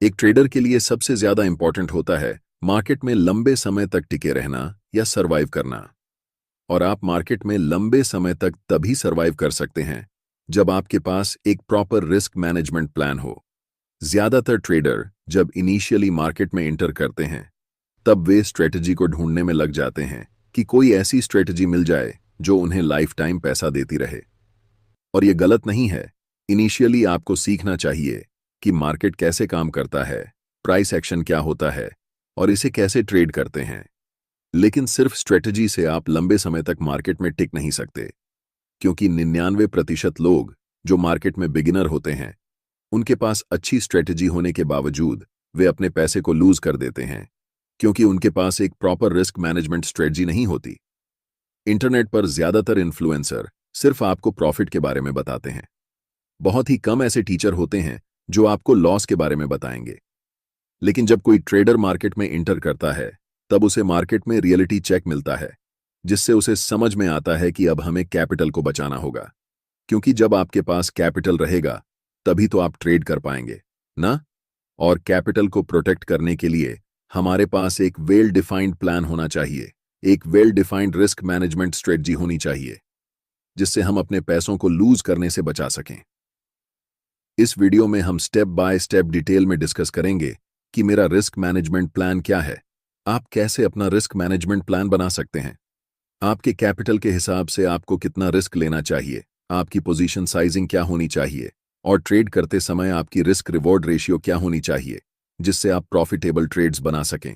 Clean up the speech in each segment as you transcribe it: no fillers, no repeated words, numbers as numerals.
एक ट्रेडर के लिए सबसे ज्यादा इंपॉर्टेंट होता है मार्केट में लंबे समय तक टिके रहना या सरवाइव करना। और आप मार्केट में लंबे समय तक तभी सरवाइव कर सकते हैं जब आपके पास एक प्रॉपर रिस्क मैनेजमेंट प्लान हो। ज्यादातर ट्रेडर जब इनिशियली मार्केट में एंटर करते हैं तब वे स्ट्रेटजी को ढूंढने में लग जाते हैं कि कोई ऐसी स्ट्रेटजी मिल जाए जो उन्हें लाइफ टाइम पैसा देती रहे। और ये गलत नहीं है। इनिशियली आपको सीखना चाहिए कि मार्केट कैसे काम करता है, प्राइस एक्शन क्या होता है और इसे कैसे ट्रेड करते हैं। लेकिन सिर्फ स्ट्रेटजी से आप लंबे समय तक मार्केट में टिक नहीं सकते, क्योंकि 99% लोग जो मार्केट में बिगिनर होते हैं उनके पास अच्छी स्ट्रेटजी होने के बावजूद वे अपने पैसे को लूज कर देते हैं, क्योंकि उनके पास एक प्रॉपर रिस्क मैनेजमेंट स्ट्रेटजी नहीं होती। इंटरनेट पर ज्यादातर इन्फ्लुएंसर सिर्फ आपको प्रॉफिट के बारे में बताते हैं। बहुत ही कम ऐसे टीचर होते हैं जो आपको लॉस के बारे में बताएंगे। लेकिन जब कोई ट्रेडर मार्केट में इंटर करता है तब उसे मार्केट में रियलिटी चेक मिलता है, जिससे उसे समझ में आता है कि अब हमें कैपिटल को बचाना होगा। क्योंकि जब आपके पास कैपिटल रहेगा तभी तो आप ट्रेड कर पाएंगे ना। और कैपिटल को प्रोटेक्ट करने के लिए हमारे पास एक वेल डिफाइंड प्लान होना चाहिए, एक well defined risk management strategy होनी चाहिए, जिससे हम अपने पैसों को लूज करने से बचा सकें। इस वीडियो में हम स्टेप बाय स्टेप डिटेल में डिस्कस करेंगे कि मेरा रिस्क मैनेजमेंट प्लान क्या है, आप कैसे अपना रिस्क मैनेजमेंट प्लान बना सकते हैं, आपके कैपिटल के हिसाब से आपको कितना रिस्क लेना चाहिए, आपकी पोजीशन साइजिंग क्या होनी चाहिए और ट्रेड करते समय आपकी रिस्क रिवॉर्ड रेशियो क्या होनी चाहिए, जिससे आप प्रॉफिटेबल ट्रेड्स बना सकें।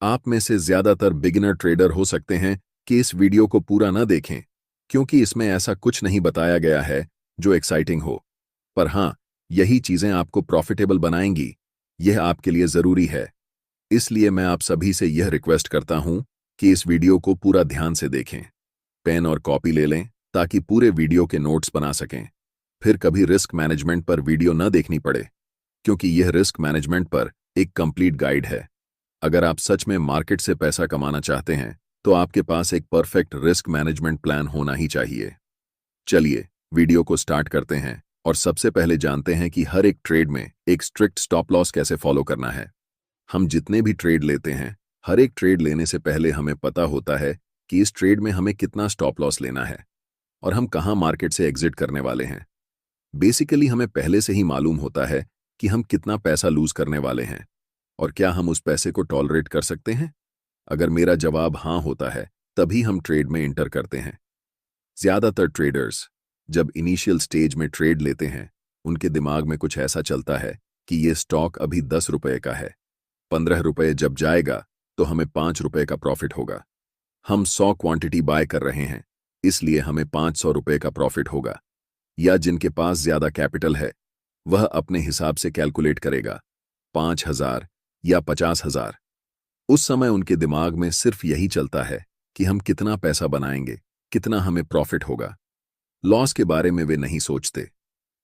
आप में से ज्यादातर बिगिनर ट्रेडर हो सकते हैं कि इस वीडियो को पूरा न देखें, क्योंकि इसमें ऐसा कुछ नहीं बताया गया है जो एक्साइटिंग हो। पर हां, यही चीजें आपको प्रॉफिटेबल बनाएंगी, यह आपके लिए जरूरी है। इसलिए मैं आप सभी से यह रिक्वेस्ट करता हूं कि इस वीडियो को पूरा ध्यान से देखें। पेन और कॉपी ले लें ताकि पूरे वीडियो के नोट्स बना सकें। फिर कभी रिस्क मैनेजमेंट पर वीडियो न देखनी पड़े, क्योंकि यह रिस्क मैनेजमेंट पर एक कंप्लीट गाइड है। अगर आप सच में मार्केट से पैसा कमाना चाहते हैं तो आपके पास एक परफेक्ट रिस्क मैनेजमेंट प्लान होना ही चाहिए। चलिए वीडियो को स्टार्ट करते हैं और सबसे पहले जानते हैं कि हर एक ट्रेड में एक स्ट्रिक्ट स्टॉप लॉस कैसे फॉलो करना है। हम जितने भी ट्रेड लेते हैं, हर एक ट्रेड लेने से पहले हमें पता होता है कि इस ट्रेड में हमें कितना स्टॉप लॉस लेना है और हम कहां मार्केट से एग्जिट करने वाले हैं। बेसिकली हमें पहले से ही मालूम होता है कि हम कितना पैसा लूज करने वाले हैं और क्या हम उस पैसे को टॉलरेट कर सकते हैं। अगर मेरा जवाब हाँ होता है तभी हम ट्रेड में इंटर करते हैं। ज्यादातर ट्रेडर्स जब इनिशियल स्टेज में ट्रेड लेते हैं उनके दिमाग में कुछ ऐसा चलता है कि ये स्टॉक अभी 10 रुपए का है, 15 रुपए जब जाएगा तो हमें 5 रुपए का प्रॉफिट होगा। हम 100 क्वांटिटी बाय कर रहे हैं, इसलिए हमें 500 रुपए का प्रॉफिट होगा। या जिनके पास ज्यादा कैपिटल है वह अपने हिसाब से कैलकुलेट करेगा, 5,000 या 50,000। उस समय उनके दिमाग में सिर्फ यही चलता है कि हम कितना पैसा बनाएंगे, कितना हमें प्रॉफिट होगा। लॉस के बारे में वे नहीं सोचते।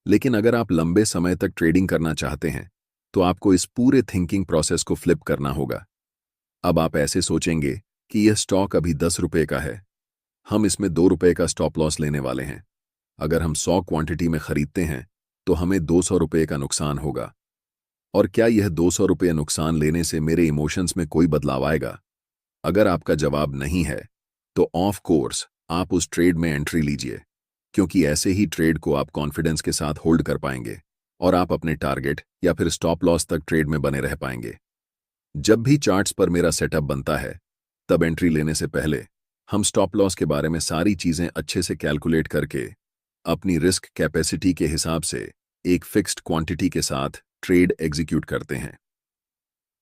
लेकिन अगर आप लंबे समय तक ट्रेडिंग करना चाहते हैं तो आपको इस पूरे थिंकिंग प्रोसेस को फ्लिप करना होगा। अब आप ऐसे सोचेंगे कि यह स्टॉक अभी 10 रुपए का है, हम इसमें 2 रुपए का स्टॉप लॉस लेने वाले हैं। अगर हम 100 क्वांटिटी में खरीदते हैं तो हमें 200 रुपए का नुकसान होगा। और क्या यह 200 रुपये नुकसान लेने से मेरे इमोशंस में कोई बदलाव आएगा? अगर आपका जवाब नहीं है तो ऑफ कोर्स आप उस ट्रेड में एंट्री लीजिए, क्योंकि ऐसे ही ट्रेड को आप कॉन्फिडेंस के साथ होल्ड कर पाएंगे और आप अपने टारगेट या फिर स्टॉप लॉस तक ट्रेड में बने रह पाएंगे। जब भी चार्ट्स पर मेरा सेटअप बनता है तब एंट्री लेने से पहले हम स्टॉप लॉस के बारे में सारी चीजें अच्छे से कैलकुलेट करके अपनी रिस्क कैपेसिटी के हिसाब से एक फिक्स्ड क्वांटिटी के साथ ट्रेड एग्जीक्यूट करते हैं।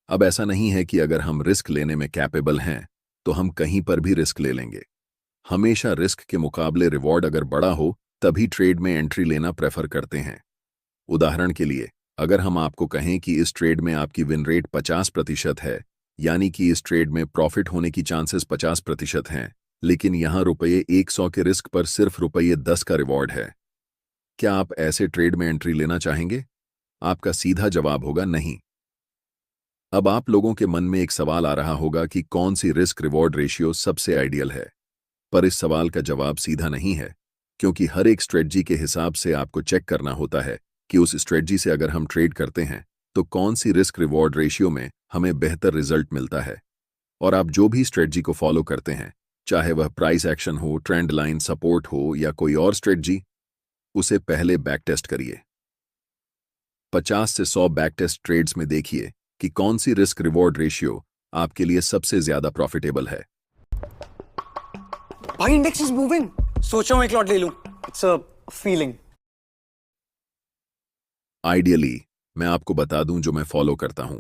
अब ऐसा नहीं है कि अगर हम रिस्क लेने में कैपेबल हैं तो हम कहीं पर भी रिस्क ले लेंगे। हमेशा रिस्क के मुकाबले रिवॉर्ड अगर बड़ा हो तभी ट्रेड में एंट्री लेना प्रेफर करते हैं। उदाहरण के लिए, अगर हम आपको कहें कि इस ट्रेड में आपकी विन रेट 50% है, यानी कि इस ट्रेड में प्रॉफिट होने की चांसेस 50% हैं, लेकिन यहां रुपये 100 के रिस्क पर सिर्फ रुपये 10 का रिवॉर्ड है, क्या आप ऐसे ट्रेड में एंट्री लेना चाहेंगे? आपका सीधा जवाब होगा नहीं। अब आप लोगों के मन में एक सवाल आ रहा होगा कि कौन सी रिस्क रिवॉर्ड रेशियो सबसे आइडियल है। पर इस सवाल का जवाब सीधा नहीं है, क्योंकि हर एक स्ट्रेटजी के हिसाब से आपको चेक करना होता है कि उस स्ट्रेटजी से अगर हम ट्रेड करते हैं तो कौन सी रिस्क रिवॉर्ड रेशियो में हमें बेहतर रिजल्ट मिलता है। और आप जो भी स्ट्रेटजी को फॉलो करते हैं, चाहे वह प्राइस एक्शन हो, ट्रेंड लाइन सपोर्ट हो या कोई और स्ट्रेटजी, उसे पहले बैक टेस्ट करिए। 50 से 100 बैक टेस्ट ट्रेड्स में देखिए कि कौन सी रिस्क रिवॉर्ड रेशियो आपके लिए सबसे ज्यादा प्रॉफिटेबल है। भाई इंडेक्स इज मूविंग, सोचा हूं एक लॉट ले लूं। It's a feeling. आइडियली मैं आपको बता दूं जो मैं फॉलो करता हूं।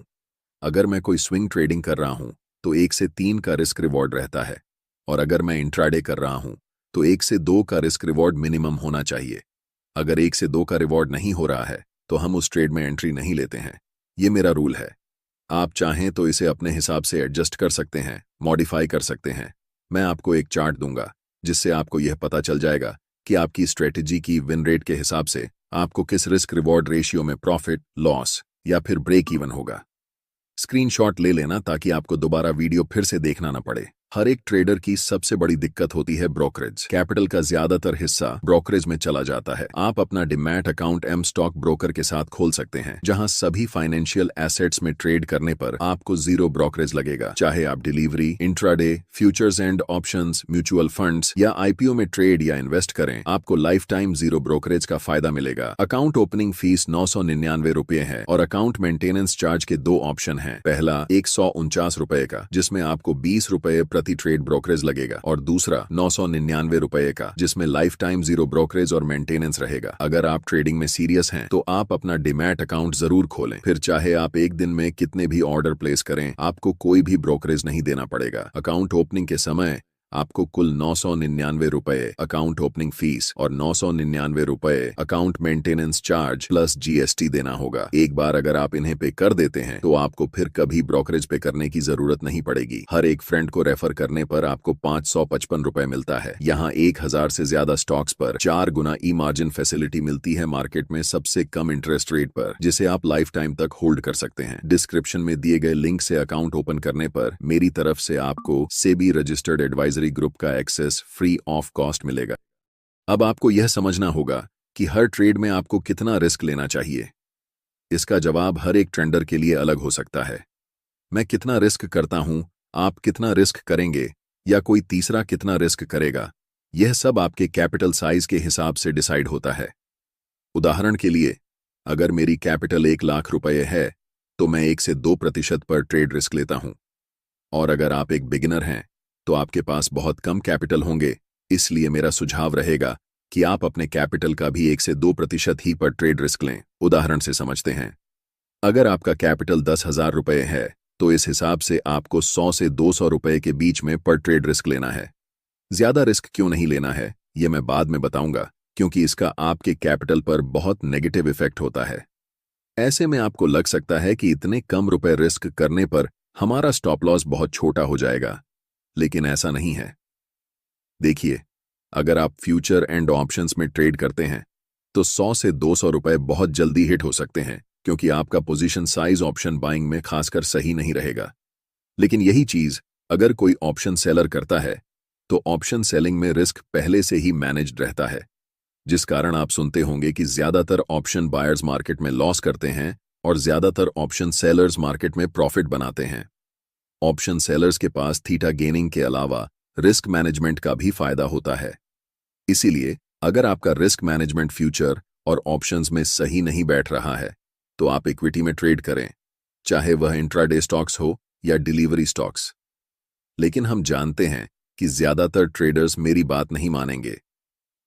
अगर मैं कोई स्विंग ट्रेडिंग कर रहा हूं तो 1 से 3 का रिस्क रिवॉर्ड रहता है, और अगर मैं इंट्राडे कर रहा हूं तो 1 से 2 का रिस्क रिवॉर्ड मिनिमम होना चाहिए। अगर 1 से 2 का रिवॉर्ड नहीं हो रहा है तो हम उस ट्रेड में एंट्री नहीं लेते हैं। ये मेरा रूल है। आप चाहें तो इसे अपने हिसाब से एडजस्ट कर सकते हैं, मॉडिफाई कर सकते हैं। मैं आपको एक चार्ट दूंगा जिससे आपको यह पता चल जाएगा कि आपकी स्ट्रेटजी की विन रेट के हिसाब से आपको किस रिस्क रिवॉर्ड रेशियो में प्रॉफिट, लॉस या फिर ब्रेक इवन होगा। स्क्रीनशॉट ले लेना ताकि आपको दोबारा वीडियो फिर से देखना न पड़े। हर एक ट्रेडर की सबसे बड़ी दिक्कत होती है ब्रोकरेज। कैपिटल का ज्यादातर हिस्सा ब्रोकरेज में चला जाता है। आप अपना demat account M stock broker के साथ खोल सकते हैं, जहां सभी फाइनेंशियल एसेट्स में ट्रेड करने पर आपको 0 ब्रोकरेज लगेगा। चाहे आप delivery, intraday, futures and options, mutual funds या आईपीओ में ट्रेड या इन्वेस्ट करें, आपको लाइफ टाइम 0 ब्रोकरेज का फायदा मिलेगा। अकाउंट ओपनिंग फीस 999 रुपये है और अकाउंट मेंटेनेंस चार्ज के 2 ऑप्शन हैं। पहला 149 रुपए का, जिसमें आपको 20 रुपए प्रति ट्रेड ब्रोकरेज लगेगा, और दूसरा 999 रुपए का, जिसमें लाइफ टाइम 0 ब्रोकरेज और मेंटेनेंस रहेगा। अगर आप ट्रेडिंग में सीरियस हैं तो आप अपना डिमैट अकाउंट जरूर खोलें। फिर चाहे आप एक दिन में कितने भी ऑर्डर प्लेस करें, आपको कोई भी ब्रोकरेज नहीं देना पड़ेगा। अकाउंट ओपनिंग के समय आपको कुल 999 रुपए अकाउंट ओपनिंग फीस और 999 रुपए account maintenance charge plus GST देना होगा। एक बार अगर आप इन्हें पे कर देते हैं तो आपको फिर कभी ब्रोकरेज पे करने की जरूरत नहीं पड़ेगी। हर एक फ्रेंड को रेफर करने पर आपको 555 रुपए मिलता है। यहाँ 1000 से ज्यादा स्टॉक्स पर 4 गुना ई मार्जिन फैसिलिटी मिलती है मार्केट में सबसे कम इंटरेस्ट रेट पर, जिसे आप लाइफ टाइम तक होल्ड कर सकते हैं। डिस्क्रिप्शन में दिए गए लिंक से अकाउंट ओपन करने पर मेरी तरफ से आपको सेबी रजिस्टर्ड एडवाइजरी ग्रुप का एक्सेस फ्री ऑफ कॉस्ट मिलेगा। अब आपको यह समझना होगा कि हर ट्रेड में आपको कितना रिस्क लेना चाहिए। इसका जवाब हर एक ट्रेडर के लिए अलग हो सकता है। मैं कितना रिस्क करता हूं, आप कितना रिस्क करेंगे या कोई तीसरा कितना रिस्क करेगा, यह सब आपके कैपिटल साइज के हिसाब से डिसाइड होता है। उदाहरण के लिए, अगर मेरी कैपिटल 1 लाख रुपए है तो मैं 1 से 2% पर ट्रेड रिस्क लेता हूं। और अगर आप एक बिगिनर हैं तो आपके पास बहुत कम कैपिटल होंगे, इसलिए मेरा सुझाव रहेगा कि आप अपने कैपिटल का भी 1 से 2% ही पर ट्रेड रिस्क लें। उदाहरण से समझते हैं, अगर आपका कैपिटल 10,000 रुपए है तो इस हिसाब से आपको 100 से 200 रुपए के बीच में पर ट्रेड रिस्क लेना है। ज्यादा रिस्क क्यों नहीं लेना है यह मैं बाद में बताऊंगा, क्योंकि इसका आपके कैपिटल पर बहुत नेगेटिव इफेक्ट होता है। ऐसे में आपको लग सकता है कि इतने कम रुपए रिस्क करने पर हमारा स्टॉप लॉस बहुत छोटा हो जाएगा, लेकिन ऐसा नहीं है। देखिए, अगर आप फ्यूचर एंड ऑप्शंस में ट्रेड करते हैं तो 100 से 200 रुपए बहुत जल्दी हिट हो सकते हैं, क्योंकि आपका पोजीशन साइज ऑप्शन बाइंग में खासकर सही नहीं रहेगा। लेकिन यही चीज अगर कोई ऑप्शन सेलर करता है तो ऑप्शन सेलिंग में रिस्क पहले से ही मैनेज्ड रहता है, जिस कारण आप सुनते होंगे कि ज्यादातर ऑप्शन बायर्स मार्केट में लॉस करते हैं और ज्यादातर ऑप्शन सेलर्स मार्केट में प्रॉफिट बनाते हैं। ऑप्शन सेलर्स के पास थीटा गेनिंग के अलावा रिस्क मैनेजमेंट का भी फायदा होता है। इसीलिए अगर आपका रिस्क मैनेजमेंट फ्यूचर और ऑप्शंस में सही नहीं बैठ रहा है तो आप इक्विटी में ट्रेड करें, चाहे वह इंट्राडे स्टॉक्स हो या डिलीवरी स्टॉक्स। लेकिन हम जानते हैं कि ज्यादातर ट्रेडर्स मेरी बात नहीं मानेंगे।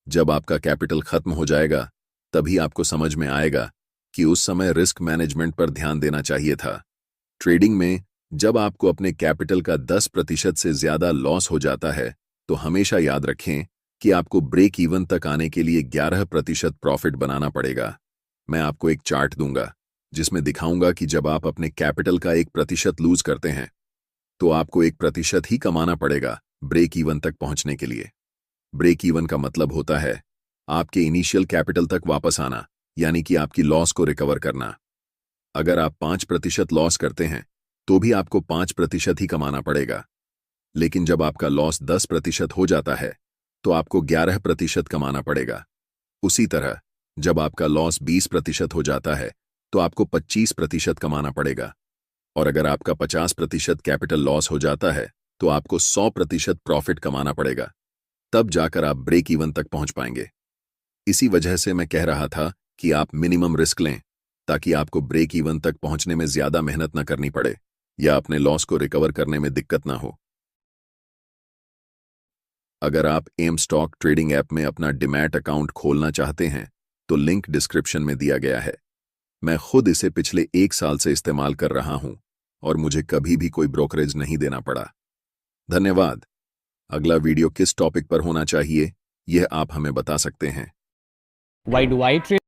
जब आपका कैपिटल खत्म हो जाएगा तभी आपको समझ में आएगा कि उस समय रिस्क मैनेजमेंट पर ध्यान देना चाहिए था। ट्रेडिंग में जब आपको अपने कैपिटल का 10% से ज्यादा लॉस हो जाता है तो हमेशा याद रखें कि आपको ब्रेक इवन तक आने के लिए 11% प्रॉफिट बनाना पड़ेगा। मैं आपको एक चार्ट दूंगा जिसमें दिखाऊंगा कि जब आप अपने कैपिटल का 1% लूज करते हैं तो आपको 1% ही कमाना पड़ेगा ब्रेक इवन तक पहुंचने के लिए। ब्रेक इवन का मतलब होता है आपके इनिशियल कैपिटल तक वापस आना, यानी कि आपकी लॉस को रिकवर करना। अगर आप 5% लॉस करते हैं तो भी आपको 5% ही कमाना पड़ेगा, लेकिन जब आपका लॉस 10% हो जाता है तो आपको 11% कमाना पड़ेगा। उसी तरह जब आपका लॉस 20% हो जाता है तो आपको 25% कमाना पड़ेगा। और अगर आपका 50% कैपिटल लॉस हो जाता है तो आपको 100% प्रॉफिट कमाना पड़ेगा। तब जाकर आप ब्रेक इवन तक पहुंच पाएंगे। इसी वजह से मैं कह रहा था कि आप मिनिमम रिस्क लें ताकि आपको ब्रेक इवन तक पहुंचने में ज्यादा मेहनत न करनी पड़े या अपने लॉस को रिकवर करने में दिक्कत ना हो। अगर आप एम स्टॉक ट्रेडिंग ऐप में अपना डिमैट अकाउंट खोलना चाहते हैं तो लिंक डिस्क्रिप्शन में दिया गया है। मैं खुद इसे पिछले 1 साल से इस्तेमाल कर रहा हूं और मुझे कभी भी कोई ब्रोकरेज नहीं देना पड़ा। धन्यवाद। अगला वीडियो किस टॉपिक पर होना चाहिए यह आप हमें बता सकते हैं। Why do I trade?